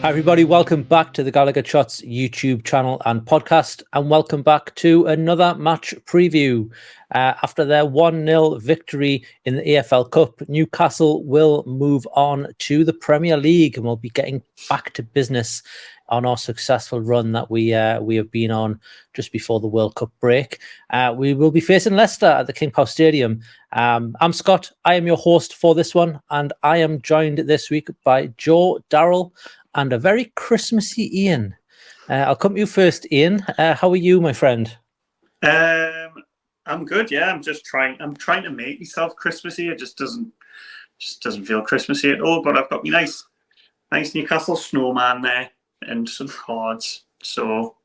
Hi everybody, welcome back to the Gallowgateshots YouTube channel and podcast, and welcome back to another match preview. After their 1-0 victory in the EFL Cup, Newcastle will move on to the Premier League, and we'll be getting back to business on our successful run that we have been on just before the World Cup break. We will be facing Leicester at the King Power Stadium. I'm Scott, I am your host for this one, and I am joined this week by Joe, Daryl, and a very Christmassy Iain. I'll come to you first, Iain. How are you, my friend? I'm good. Yeah, I'm trying to make myself Christmassy. It just doesn't feel Christmassy at all. But I've got my nice Newcastle snowman there and some cards. So,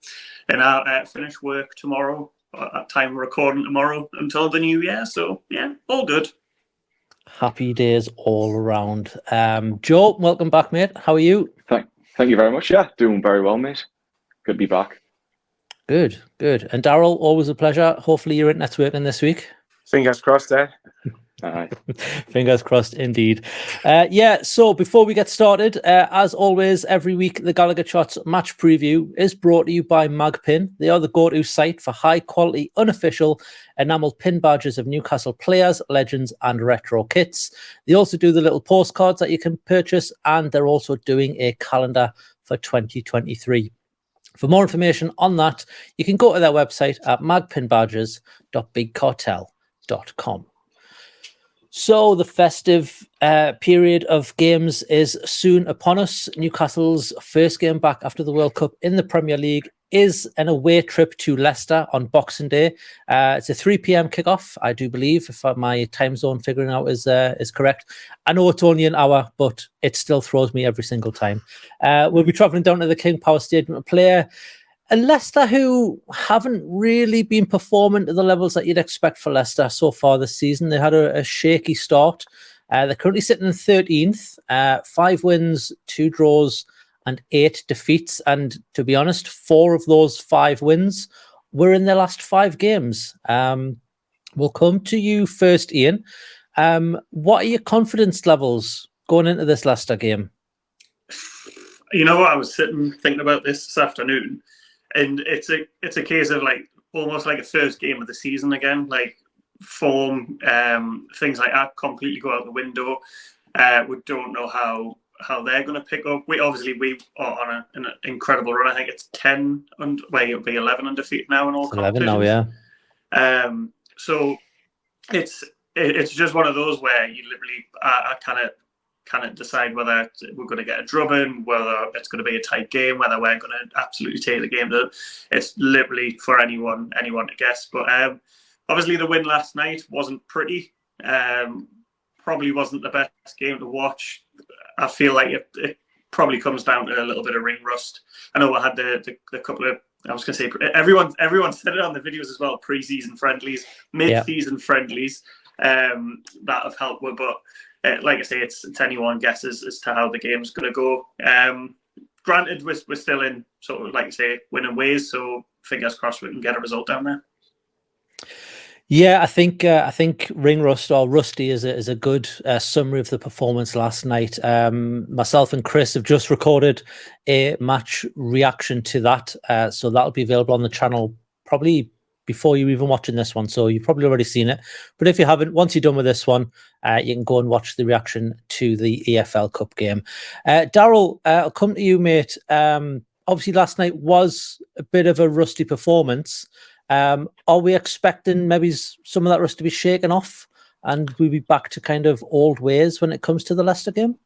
and I'll finish work tomorrow. At time of recording tomorrow until the new year. So yeah, all good. Happy days all around. Joe, welcome back, mate. How are you? Thank you very much. Yeah, doing very well, mate. Good to be back. Good. And Daryl, always a pleasure. Hopefully your internet's working this week. Fingers crossed there. Fingers crossed indeed. So before we get started, as always, every week the Gallowgateshots match preview is brought to you by Magpin. They are the go-to site for high quality, unofficial enamelled pin badges of Newcastle players, legends and retro kits. They also do the little postcards that you can purchase, and they're also doing a calendar for 2023. For more information on that, you can go to their website at magpinbadges.bigcartel.com. So the festive period of games is soon upon us. Newcastle's first game back after the World Cup in the Premier League is an away trip to Leicester on Boxing Day. It's a 3 p.m. kickoff, I do believe, if my time zone figuring out is correct. I know it's only an hour, but it still throws me every single time. We'll be travelling down to the King Power Stadium to play and Leicester, who haven't really been performing to the levels that you'd expect for Leicester so far this season. They had a shaky start. They're currently sitting in 13th, 5 wins, 2 draws, and 8 defeats. And to be honest, 4 of those 5 wins were in their last 5 games. We'll come to you first, Iain. What are your confidence levels going into this Leicester game? You know what? I was sitting thinking about this afternoon. And it's a case of like almost like a first game of the season again. Like form, things like that completely go out the window. We don't know how they're going to pick up. We are on an incredible run. I think it's 10 and it'll be 11 undefeated now in all competitions. 11 now, yeah. So it's just one of those where you literally kind of decide whether we're going to get a drubbing, whether it's going to be a tight game, whether we're going to absolutely take the game. It's literally for anyone to guess. But obviously the win last night wasn't pretty. Probably wasn't the best game to watch. I feel like it probably comes down to a little bit of ring rust. I know I had the couple of, I was going to say, everyone said it on the videos as well, pre-season friendlies, mid-season friendlies that have helped with, but like I say, it's anyone guesses as to how the game's going to go. Granted, we're still in sort of, like I say, winning ways, so fingers crossed we can get a result down there. Yeah, I think ring rust or rusty is a good summary of the performance last night. Myself and Chris have just recorded a match reaction to that, so that'll be available on the channel probably before you're even watching this one, so you've probably already seen it. But if you haven't, once you're done with this one, you can go and watch the reaction to the EFL Cup game. Daryl, I'll come to you, mate. Obviously, last night was a bit of a rusty performance. Are we expecting maybe some of that rust to be shaken off and we'll be back to kind of old ways when it comes to the Leicester game?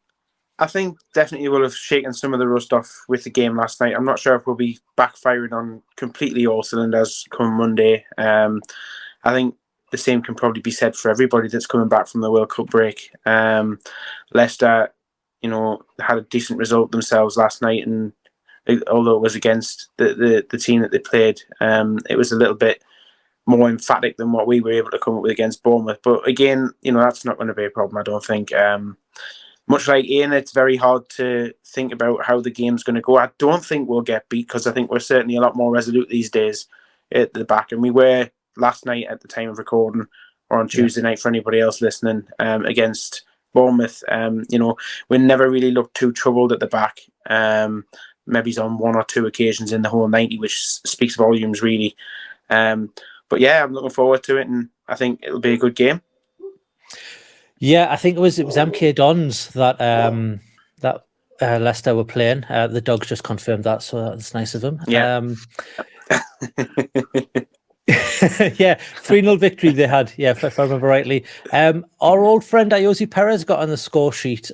I think definitely we'll have shaken some of the rust off with the game last night. I'm not sure if we'll be backfiring on completely all cylinders come Monday. I think the same can probably be said for everybody that's coming back from the World Cup break. Leicester, had a decent result themselves last night, and although it was against the team that they played, it was a little bit more emphatic than what we were able to come up with against Bournemouth. But again, that's not going to be a problem, I don't think. Much like Iain, it's very hard to think about how the game's going to go. I don't think we'll get beat because I think we're certainly a lot more resolute these days at the back. And we were last night at the time of recording, or on Tuesday night for anybody else listening, against Bournemouth, we never really looked too troubled at the back. Maybe on one or two occasions in the whole 90, which speaks volumes, really. But yeah, I'm looking forward to it, and I think it'll be a good game. Yeah, I think it was MK Dons that Leicester were playing. The Dogs just confirmed that, so that's nice of them. Yeah. Yeah, 3-0 victory they had. Yeah, if I remember rightly. Our old friend Ayoze Perez got on the score sheet.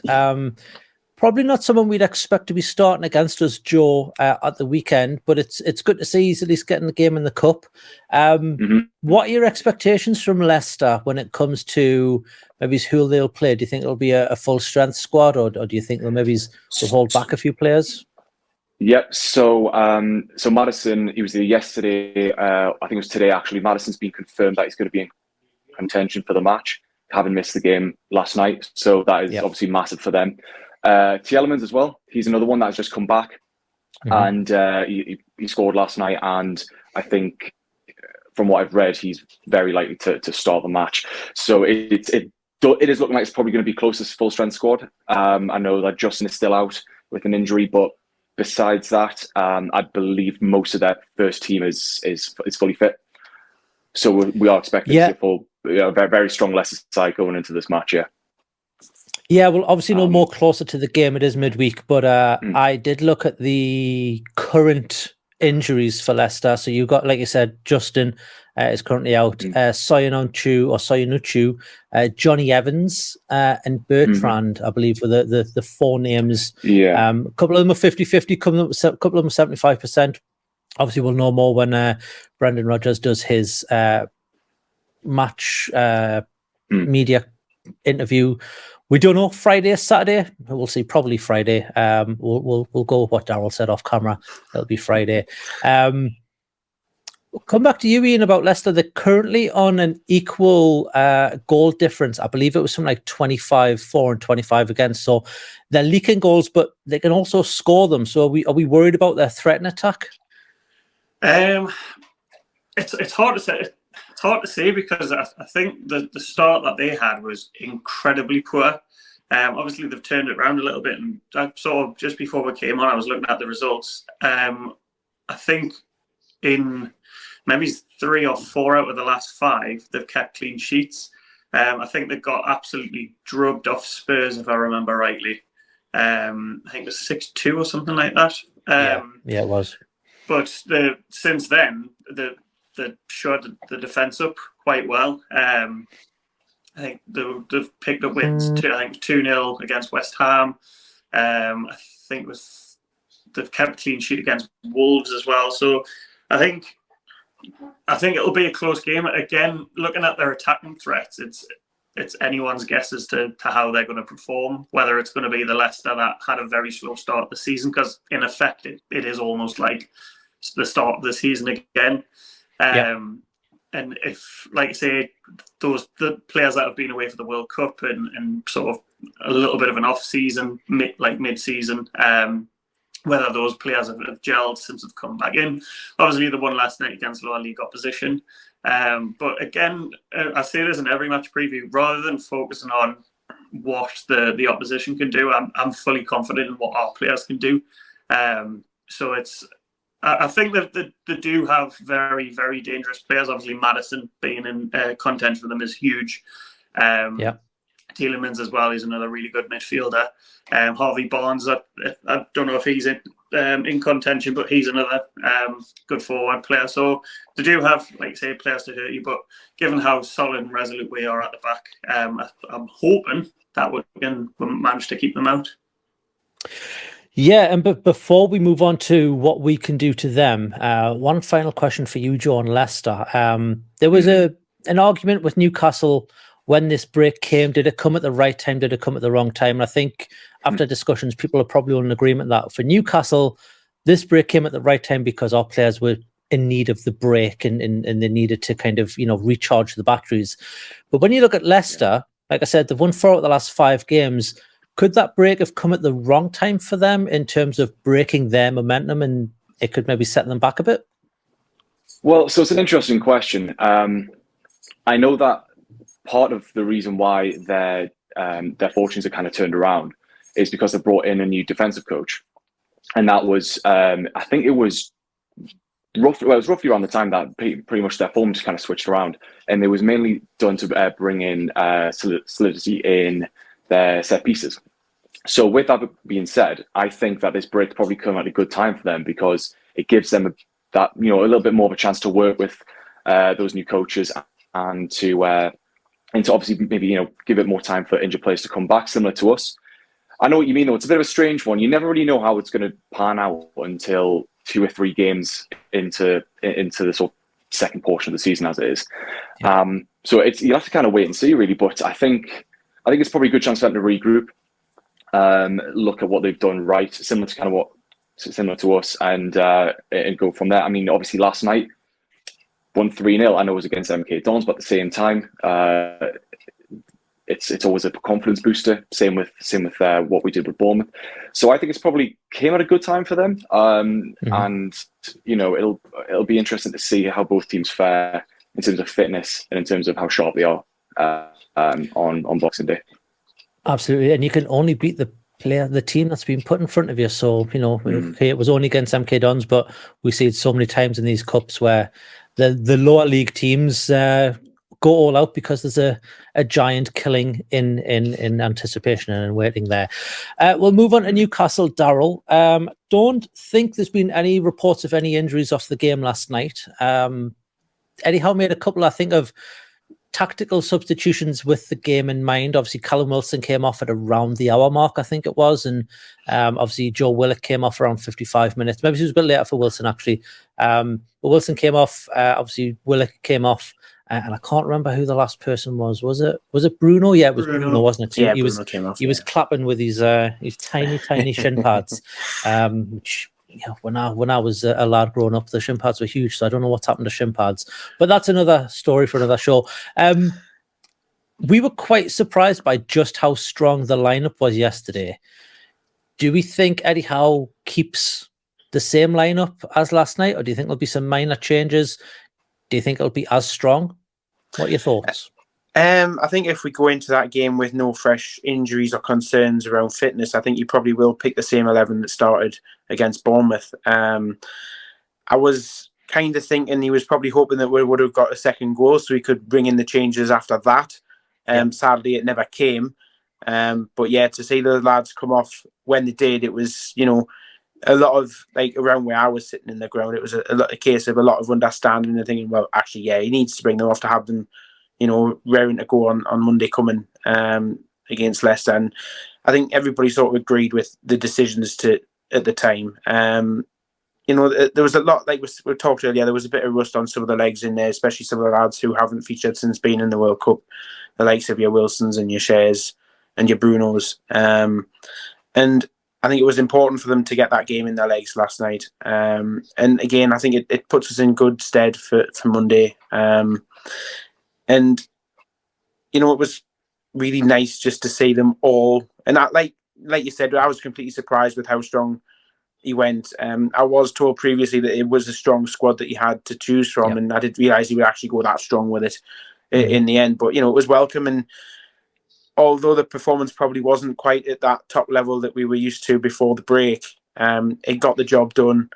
Probably not someone we'd expect to be starting against us, Joe, at the weekend, but it's good to see he's at least getting the game in the cup. What are your expectations from Leicester when it comes to maybe who they'll play? Do you think it'll be a full strength squad, or do you think they'll they'll hold back a few players? Yep. So Maddison, he was there yesterday. I think it was today actually. Maddison's been confirmed that he's going to be in contention for the match, having missed the game last night. So that is obviously massive for them. Tielemans as well. He's another one that's just come back, and he scored last night. And I think, from what I've read, he's very likely to start the match. So it is looking like it's probably going to be closest full strength squad. I know that Justin is still out with an injury, but besides that, I believe most of that first team is fully fit. So we are expecting to see a full, very, very strong Leicester side going into this match. Yeah, well, obviously no more closer to the game. It is midweek, but I did look at the current injuries for Leicester. So you've got, like you said, Justin is currently out. Soyuncu, Johnny Evans, and Bertrand, I believe, were the four names. Yeah. A couple of them are 50-50, a couple of them are 75%. Obviously, we'll know more when Brendan Rodgers does his match media interview. We don't know, Friday or Saturday. We'll see, probably Friday. We'll go with what Daryl said off camera. It'll be Friday. We'll come back to you, Iain, about Leicester. They're currently on an equal goal difference. I believe it was something like 25-4 and 25 against. So they're leaking goals, but they can also score them. So are we worried about their threat and attack? It's hard to say. It's hard to say because I think the start that they had was incredibly poor. Obviously, they've turned it around a little bit, and I saw just before we came on, I was looking at the results. I think in maybe 3 or 4 out of the last 5, they've kept clean sheets. I think they got absolutely drubbed off Spurs, if I remember rightly. I think it was 6-2 or something like that. Yeah, it was. But since then, they shot the defence up quite well. I think they've picked up wins. 2-0 against West Ham. I think they've kept a clean sheet against Wolves as well. So I think it'll be a close game. Again, looking at their attacking threats, it's anyone's guess as to how they're going to perform. Whether it's going to be the Leicester that had a very slow start of the season, because in effect it is almost like the start of the season again. And if, like I say, the players that have been away for the World Cup and sort of a little bit of an off season, mid-season, whether those players have gelled since they've come back in. Obviously, the one last night against lower league opposition. But again, I say this in every match preview, rather than focusing on what the opposition can do, I'm fully confident in what our players can do. So I think that they do have very, very dangerous players. Obviously, Maddison being in contention for them is huge. Tielemans as well. He's another really good midfielder. Harvey Barnes, I don't know if he's in contention, but he's another good forward player. So they do have, like you say, players to hurt you. But given how solid and resolute we are at the back, I'm hoping that we can manage to keep them out. Yeah, and but before we move on to what we can do to them, one final question for you, Joe, on Leicester. There was an argument with Newcastle when this break came. Did it come at the right time? Did it come at the wrong time? And I think after discussions, people are probably in agreement that for Newcastle, this break came at the right time because our players were in need of the break and they needed to kind of, recharge the batteries. But when you look at Leicester, like I said, they've won 4 out of the last 5 games. Could that break have come at the wrong time for them in terms of breaking their momentum, and it could maybe set them back a bit? Well, so it's an interesting question. I know that part of the reason why they're their fortunes are kind of turned around is because they brought in a new defensive coach, and that was I think it was roughly around the time that pretty much their form just kind of switched around, and it was mainly done to bring in solidity in their set pieces. So with that being said, I think that this break probably come at a good time for them, because it gives them a little bit more of a chance to work with those new coaches and to obviously maybe give it more time for injured players to come back, similar to us. I know what you mean, though. It's a bit of a strange one. You never really know how it's going to pan out until 2 or 3 games into the sort of second portion of the season, as it is. Yeah. So you have to kind of wait and see, really. But I think it's probably a good chance for them to regroup, look at what they've done right, similar to us, and go from there. I mean, obviously last night, won 3-0. I know it was against MK Dons, but at the same time, it's always a confidence booster. Same with what we did with Bournemouth. So I think it's probably came at a good time for them. And it'll be interesting to see how both teams fare in terms of fitness and in terms of how sharp they are on Boxing Day. Absolutely, and you can only beat the team that's been put in front of you. So okay, it was only against MK Dons, but we see it so many times in these cups where the lower league teams go all out because there's a giant killing in anticipation and waiting there. We'll move on to Newcastle, Daryl. Don't think there's been any reports of any injuries off the game last night. Eddie Howe made a couple, I think, of tactical substitutions with the game in mind. Obviously, Callum Wilson came off at around the hour mark, I think it was, and obviously Joe Willock came off around 55 minutes. Maybe it was a bit later for Wilson, actually. But Wilson came off. Obviously, Willock came off, and I can't remember who the last person was. Was it Bruno? Yeah, it was Bruno, wasn't it? Yeah, Bruno came off. He was clapping with his tiny shin pads, which. Yeah, when I was a lad growing up, the shin pads were huge, so I don't know what's happened to shin pads. But that's another story for another show. We were quite surprised by just how strong the lineup was yesterday. Do we think Eddie Howe keeps the same lineup as last night, or do you think there'll be some minor changes? Do you think it'll be as strong? What are your thoughts? I think if we go into that game with no fresh injuries or concerns around fitness, I think you probably will pick the same 11 that started against Bournemouth. I was kind of thinking he was probably hoping that we would have got a second goal so he could bring in the changes after that. Sadly, it never came. But yeah, to see the lads come off when they did, it was, a lot of, around where I was sitting in the ground, it was a case of a lot of understanding and thinking, well, actually, yeah, he needs to bring them off to have them raring to go on Monday coming against Leicester. And I think everybody sort of agreed with the decisions at the time. There was a lot, like we talked earlier, there was a bit of rust on some of the legs in there, especially some of the lads who haven't featured since being in the World Cup, the likes of your Wilsons and your Shares and your Brunos. And I think it was important for them to get that game in their legs last night. And again, I think it puts us in good stead for Monday. And, it was really nice just to see them all. And that, like you said, I was completely surprised with how strong he went. I was told previously that it was a strong squad that he had to choose from. And I didn't realise he would actually go that strong with it in the end. But, it was welcome. And although the performance probably wasn't quite at that top level that we were used to before the break, it got the job done.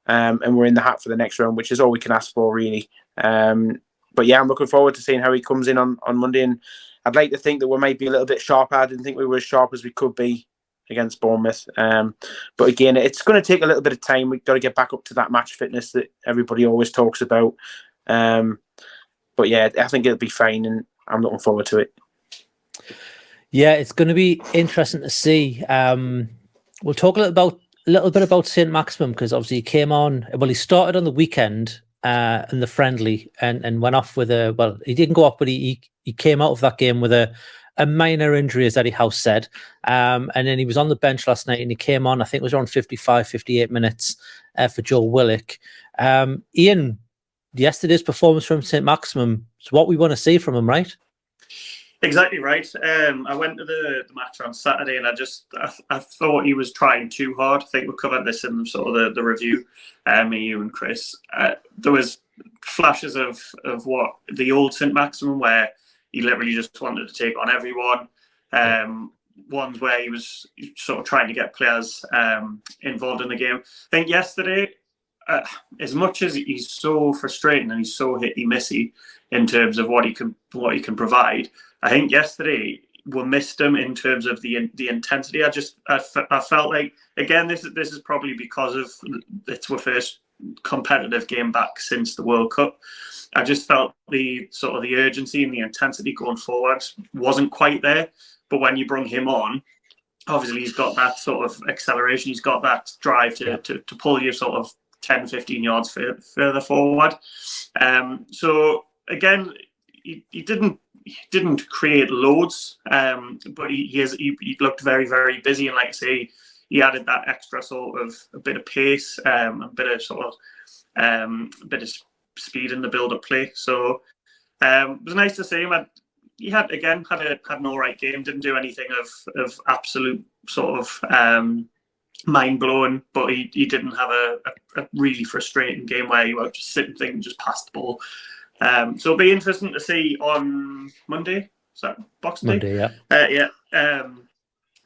And we're in the hat for the next round, which is all we can ask for, really. But yeah, I'm looking forward to seeing how he comes in on Monday. And I'd like to think that we might be a little bit sharper. I didn't think we were as sharp as we could be against Bournemouth. But again, it's going to take a little bit of time. We've got to get back up to that match fitness that everybody always talks about. But yeah, I think it'll be fine, and I'm looking forward to it. Yeah, it's going to be interesting to see. We'll talk a little bit about St. Maximin, because obviously he came on. Well, he started on the weekend in the friendly and went off with he didn't go off, but he came out of that game with a minor injury, as Eddie Howe said. And then he was on the bench last night, and he came on, I think it was around 55, 58 minutes for Joe Willock. Iain, yesterday's performance from St. Maximin is what we want to see from him, right? Exactly right. I went to the match on Saturday, and I thought he was trying too hard. I think we covered this in sort of the review, me, you, and Chris. There was flashes of what the old St. Maximin, where he literally just wanted to take on everyone. ones where he was sort of trying to get players involved in the game. I think yesterday, as much as he's so frustrating and he's so hit-y-missy in terms of what he can provide, I think yesterday we missed him in terms of the intensity. I felt like, again, this is probably because of it's our first competitive game back since the World Cup. I just felt the urgency and the intensity going forward wasn't quite there. But when you bring him on, obviously he's got that sort of acceleration. He's got that drive to pull you sort of 10, 15 yards further forward. So again, he didn't create loads, but he looked very, very busy. And like I say, he added that extra sort of a bit of pace, a bit of speed in the build-up play. So it was nice to see him. He had an all right game. Didn't do anything of absolute sort of mind blowing, but he didn't have a really frustrating game where you were just sitting thinking just pass the ball. So it'll be interesting to see on Monday. Is that Boxing Day? Monday, yeah.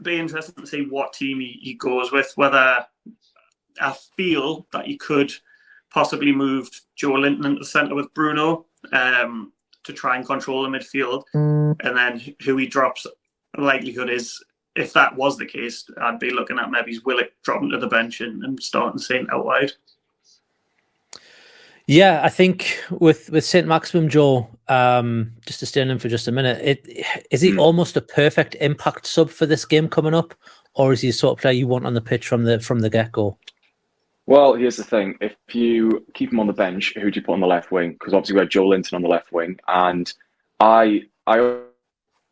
Be interesting to see what team he goes with. Whether I feel that he could possibly move Joe Linton into the centre with Bruno to try and control the midfield, and then who he drops. The likelihood is, if that was the case, I'd be looking at maybe Willock dropping to the bench and starting Saint out wide. Yeah, I think with St. Maximum, Joe, just to stay on him for just a minute, is he almost a perfect impact sub for this game coming up, or is he the sort of player you want on the pitch from the get-go? Well, here's the thing. If you keep him on the bench, who do you put on the left wing? Because obviously we had Joe Linton on the left wing, and I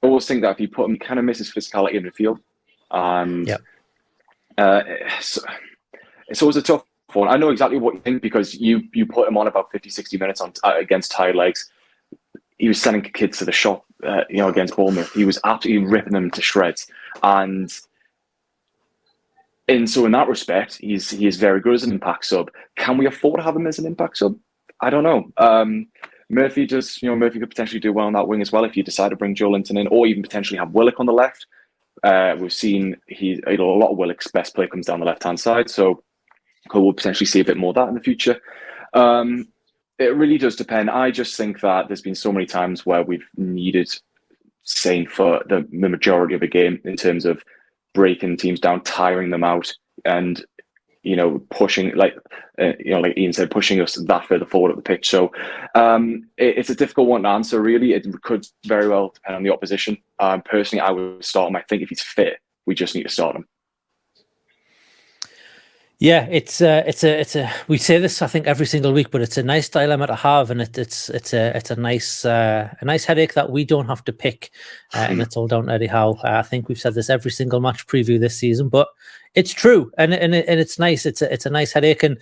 always think that if you put him, he kind of misses physicality in the field. And it's always a tough one. I know exactly what you think, because you put him on about 50, 60 minutes against tired legs. He was sending kids to the shop, against Bournemouth. He was absolutely ripping them to shreds. And so in that respect, he is very good as an impact sub. Can we afford to have him as an impact sub? I don't know. Murphy Murphy could potentially do well on that wing as well if you decide to bring Joe Linton in, or even potentially have Willock on the left. We've seen a lot of Willock's best play comes down the left-hand side, so we'll potentially see a bit more of that in the future. It really does depend. I just think that there's been so many times where we've needed Saint for the majority of a game in terms of breaking teams down, tiring them out, and pushing, like Iain said, pushing us that further forward at the pitch. So it's a difficult one to answer, really. It could very well depend on the opposition. Personally, I would start him. I think if he's fit, we just need to start him. Yeah, it's a we say this I think every single week, but it's a nice dilemma to have, and it's a nice headache that we don't have to pick, and it's all down to Eddie Howe. I think we've said this every single match preview this season, but it's true, and it's nice. It's a nice headache, and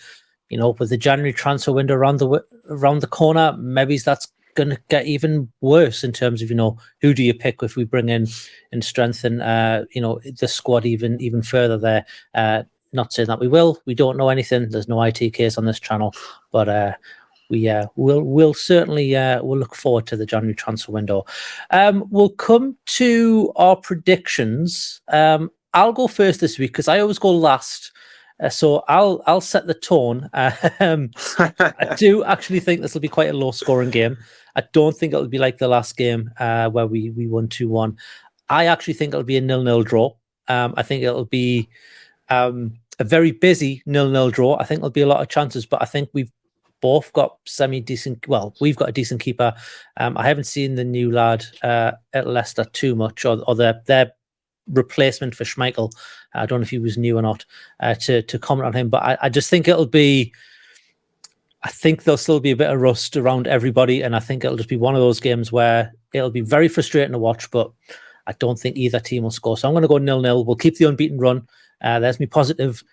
with the January transfer window around the corner, maybe that's going to get even worse in terms of who do you pick if we bring in and strengthen the squad even further there. Not saying that we will. We don't know anything. There's no IT case on this channel, but we'll certainly we'll look forward to the January transfer window. We'll come to our predictions. I'll go first this week because I always go last, so I'll set the tone. I do actually think this will be quite a low scoring game. I don't think it'll be like the last game where we won 2-1. I actually think it'll be a 0-0 draw. I think it'll be a very busy 0-0 draw. I think there'll be a lot of chances, but I think we've both got semi-decent. Well, we've got a decent keeper. I haven't seen the new lad at Leicester too much, or their replacement for Schmeichel. I don't know if he was new or not to comment on him, but I just think it'll be. I think there'll still be a bit of rust around everybody, and I think it'll just be one of those games where it'll be very frustrating to watch, but I don't think either team will score. So I'm going to go 0-0. We'll keep the unbeaten run. There's my positive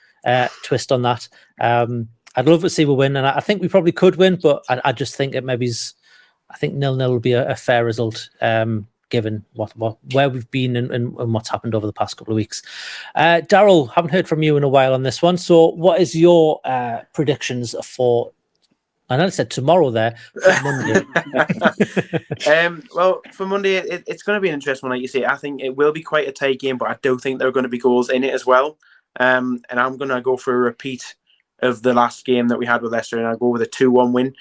twist on that. I'd love to see we win, and I think we probably could win, but I just think I think 0-0 will be a fair result, given where we've been and what's happened over the past couple of weeks. Daryl, haven't heard from you in a while on this one. So what is your predictions for I know I said tomorrow there for Monday. Well, for Monday, it's going to be an interesting one, like you say. I think it will be quite a tight game, but I do think there are going to be goals in it as well. And I'm going to go for a repeat of the last game that we had with Leicester, and I'll go with a 2-1 win.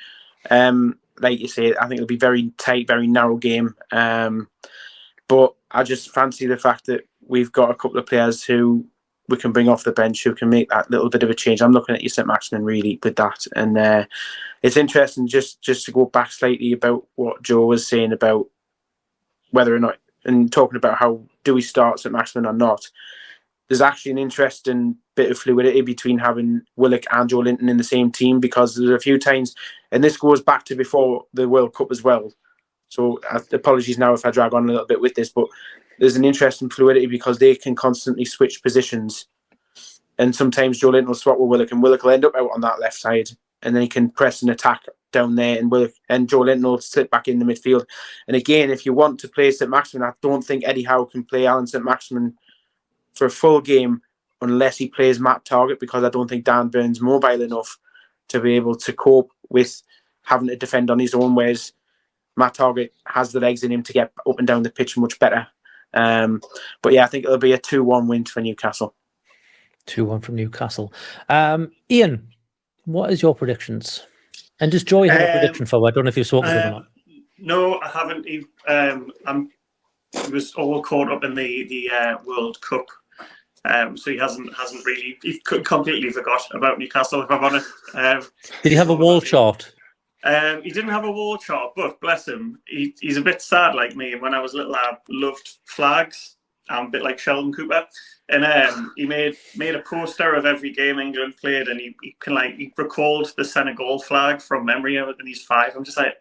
Like you say, I think it'll be very tight, very narrow game. But I just fancy the fact that we've got a couple of players who we can bring off the bench who can make that little bit of a change. I'm looking at you, St. Maximin, really with that. And it's interesting just to go back slightly about what Joe was saying about whether or not, and talking about how do we start St. Maximin or not. There's actually an interesting bit of fluidity between having Willock and Joe Linton in the same team, because there's a few times, and this goes back to before the World Cup as well. So apologies now if I drag on a little bit with this, but there's an interesting fluidity because they can constantly switch positions. And sometimes Joe Linton will swap with Willock, and Willock will end up out on that left side, and then he can press an attack down there, and Joe Linton will slip back in the midfield. And again, if you want to play St. Maximin, I don't think Eddie Howe can play Alan St. Maximin for a full game unless he plays Matt Targett, because I don't think Dan Burn's mobile enough to be able to cope with having to defend on his own, whereas Matt Targett has the legs in him to get up and down the pitch much better. But yeah, I think it'll be a 2-1 win for Newcastle. 2-1 from Newcastle. Iain, what is your predictions? And does Joy have a prediction for? I don't know if you've spoken to him or not. No, I haven't. He was all caught up in the World Cup, so he hasn't really. He completely forgot about Newcastle, if I'm honest. Did he have a wall chart? He didn't have a wall chart, but bless him, he's a bit sad like me. And when I was little, I loved flags. I'm a bit like Sheldon Cooper, and he made a poster of every game England played, and he recalled the Senegal flag from memory, and he's 5. I'm just like,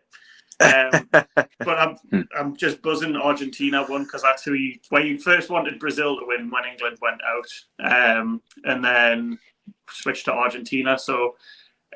but I'm just buzzing Argentina won, because that's he first wanted Brazil to win when England went out, and then switched to Argentina. So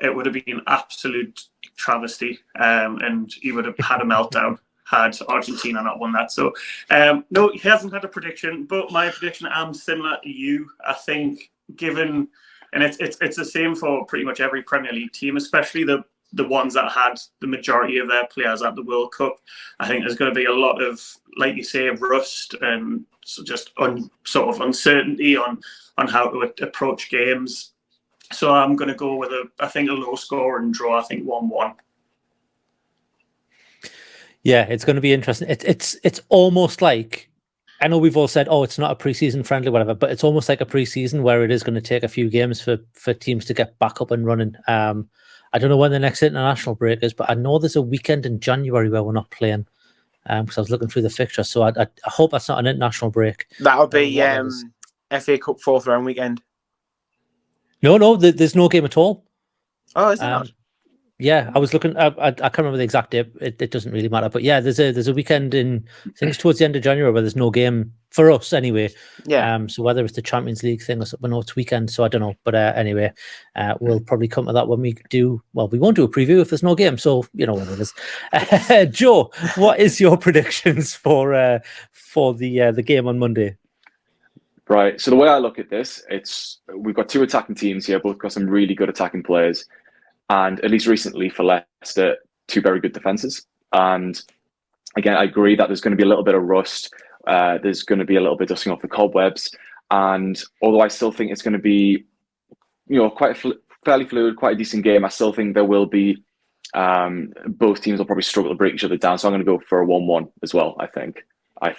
it would have been an absolute travesty, and he would have had a meltdown had Argentina not won that. So no, he hasn't had a prediction, but my prediction, I'm similar to you. I think given, and it's the same for pretty much every Premier League team, especially the ones that had the majority of their players at the World Cup. I think there's going to be a lot of, like you say, rust and so just sort of uncertainty on how to approach games. So I'm going to go with I think a low score and draw. I think 1-1. Yeah, it's going to be interesting. It's almost like, I know we've all said, oh, it's not a preseason friendly, whatever, but it's almost like a preseason where it is going to take a few games for teams to get back up and running. I don't know when the next international break is, but I know there's a weekend in January where we're not playing, because I was looking through the fixture. So I hope that's not an international break. That'll be FA Cup 4th round weekend. No, there's no game at all. Oh, is it not? Yeah, I was looking. I can't remember the exact date. It doesn't really matter. But yeah, there's a weekend in, I think it's towards the end of January, where there's no game for us anyway. Yeah. So whether it's the Champions League thing or something, no, it's weekend. So I don't know. But anyway, we'll probably come to that when we do. Well, we won't do a preview if there's no game. So you know what it is. Joe, what is your predictions for the game on Monday? Right. So the way I look at this, we've got 2 attacking teams here, both got some really good attacking players. And at least recently for Leicester, 2 very good defences. And again, I agree that there's going to be a little bit of rust. There's going to be a little bit dusting off the cobwebs. And although I still think it's going to be, quite a fairly fluid, quite a decent game, I still think there will be, both teams will probably struggle to break each other down. So I'm going to go for a 1-1 as well, I think. I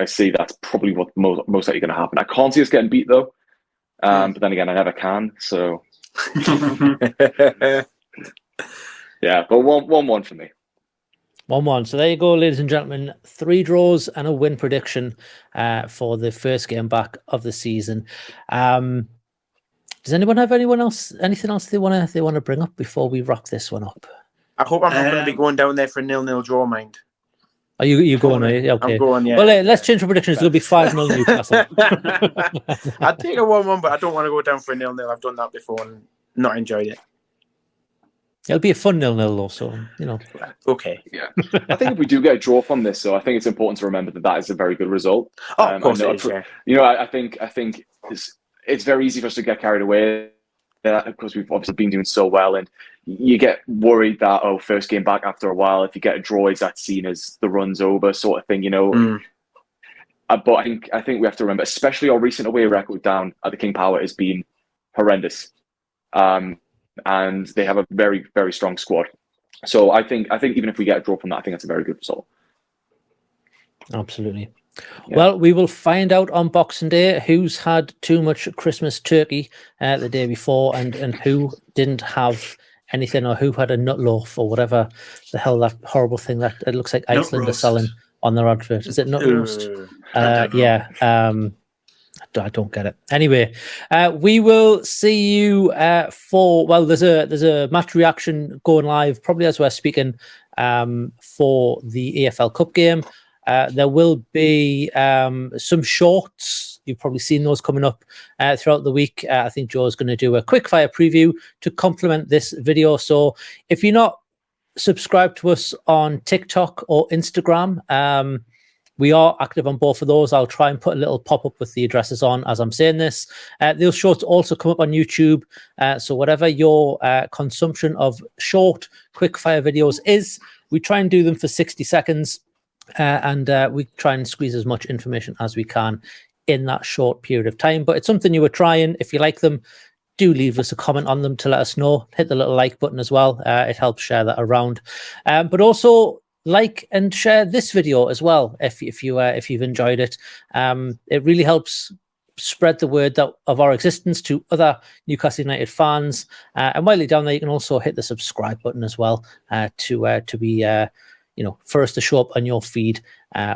see that's probably what most likely going to happen. I can't see us getting beat though. But then again, I never can. So yeah, but 1-1 for me. 1-1. So there you go, ladies and gentlemen. 3 draws and a win prediction for the first game back of the season. Does anyone have anything else they want to bring up before we wrap this one up? I hope I'm not going to be going down there for a 0-0 draw, mind. Are you going? Are you? Okay. I'm going, yeah. Well, let's change the predictions. It'll be 5-0 Newcastle. I'd take a 1-1, but I don't want to go down for a 0-0. I've done that before and not enjoyed it. It'll be a fun 0-0 also, Okay. Yeah. I think if we do get a draw from this, so I think it's important to remember that is a very good result. Oh, of course it is, yeah. I think it's very easy for us to get carried away because we've obviously been doing so well, and you get worried that first game back after a while, if you get a draw, is that seen as the run's over sort of thing, you know? But I think we have to remember, especially our recent away record down at the King Power has been horrendous, and they have a very, very strong squad. So I think even if we get a draw from that, I think that's a very good result. Absolutely. Yeah. Well, we will find out on Boxing Day who's had too much Christmas turkey the day before, and who didn't have anything, or who had a nut loaf or whatever the hell that horrible thing that it looks like Iceland are selling on their advert. Is it nut roast? Yeah. I don't get it. Anyway, we will see you for, well, there's a match reaction going live probably as we're speaking for the EFL Cup game. There will be some shorts. You've probably seen those coming up throughout the week. I think Joe's going to do a quick fire preview to complement this video. So if you're not subscribed to us on TikTok or Instagram, we are active on both of those. I'll try and put a little pop-up with the addresses on as I'm saying this. Those shorts also come up on YouTube. So whatever your consumption of short, quick-fire videos is, we try and do them for 60 seconds. And we try and squeeze as much information as we can in that short period of time. But it's something you were trying. If you like them, do leave us a comment on them to let us know. Hit the little like button as well. It helps share that around. But also like and share this video as well if you've enjoyed it. It really helps spread the word of our existence to other Newcastle United fans. And while you're down there, you can also hit the subscribe button as well to be for us to show up on your feed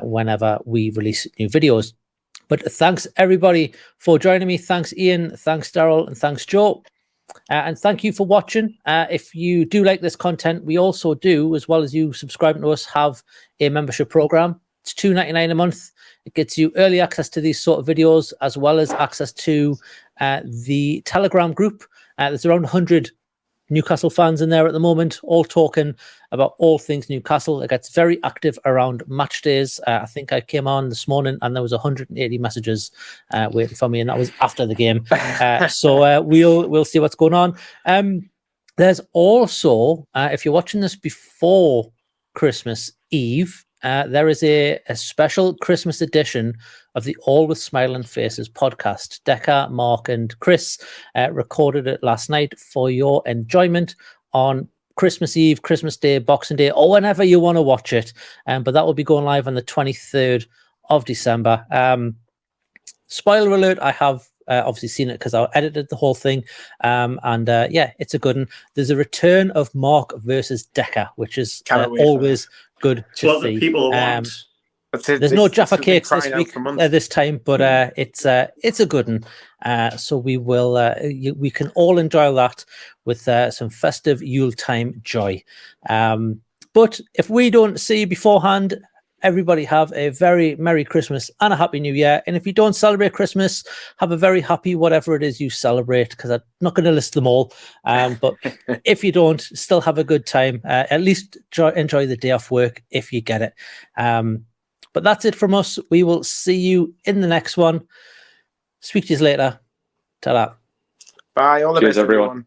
whenever we release new videos. But thanks everybody for joining me. Thanks Iain, thanks Daryl, and thanks Joe. And thank you for watching. If you do like this content, we also do, as well as you subscribing to us, have a membership program. It's $2.99 a month. It gets you early access to these sort of videos, as well as access to the Telegram group. There's around 100 Newcastle fans in there at the moment, all talking about all things Newcastle. It gets very active around match days. I think I came on this morning and there was 180 messages waiting for me, and that was after the game. So we'll see what's going on. There's also, if you're watching this before Christmas Eve, there is a special Christmas edition of the All With Smiling Faces podcast. Decca, Mark, and Chris recorded it last night for your enjoyment on Christmas Eve, Christmas Day, Boxing Day, or whenever you want to watch it. But that will be going live on the 23rd of December. Spoiler alert, I have obviously seen it because I edited the whole thing. Yeah, it's a good one. There's a return of Mark versus Decca, which is always good to see. The people want. There's no Jaffa Cakes this week, this time, but it's a good one. So we will we can all enjoy that with some festive Yuletime joy. But if we don't see you beforehand, everybody have a very Merry Christmas and a Happy New Year. And if you don't celebrate Christmas, have a very happy whatever it is you celebrate, because I'm not going to list them all. But if you don't, still have a good time. At least enjoy the day off work if you get it. But that's it from us. We will see you in the next one. Speak to you later. Ta-da. Bye. All the best, everyone.